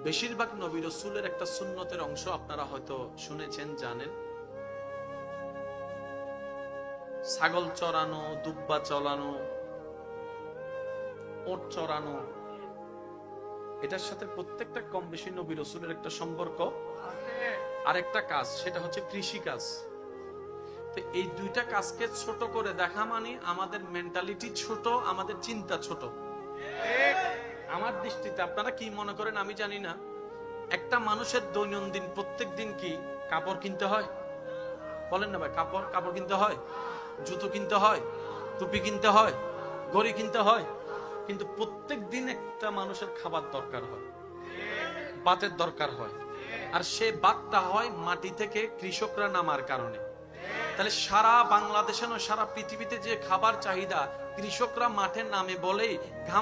বেশিরভাগ নবী রাসূলের একটা সুন্নতের অংশ আপনারা হয়তো শুনেছেন, জানেন। ছাগল চড়ানো, দুব্বা চড়ানো, ওট চড়ানো, এটার সাথে প্রত্যেকটা কম বেশি নবী রাসূলের একটা সম্পর্ক। আর একটা কাজ, সেটা হচ্ছে কৃষি কাজ। তো এই দুইটা কাজকে ছোট করে দেখা মানে আমাদের মেন্টালিটি ছোট, আমাদের চিন্তা ছোট। আমার দৃষ্টিতে আপনারা কি মনে করেন আমি জানি না, একটা মানুষের দৈনন্দিন প্রত্যেক দিন কি কাপড় কিনতে হয়? বলেন না ভাই, কাপড় কিনতে হয়, জুতো কিনতে হয়, টুপি কিনতে হয়, ঘড়ি কিনতে হয়, কিন্তু প্রত্যেক দিন একটা মানুষের খাবার দরকার হয়, ভাতের দরকার হয়। আর সে ভাতটা হয় মাটি থেকে কৃষকরা নামার কারণে। তাহলে সারা বাংলাদেশে নয়, সারা পৃথিবীতে যে খাবার চাহিদা, কৃষকরা মাঠে নামে বলেই ঘাম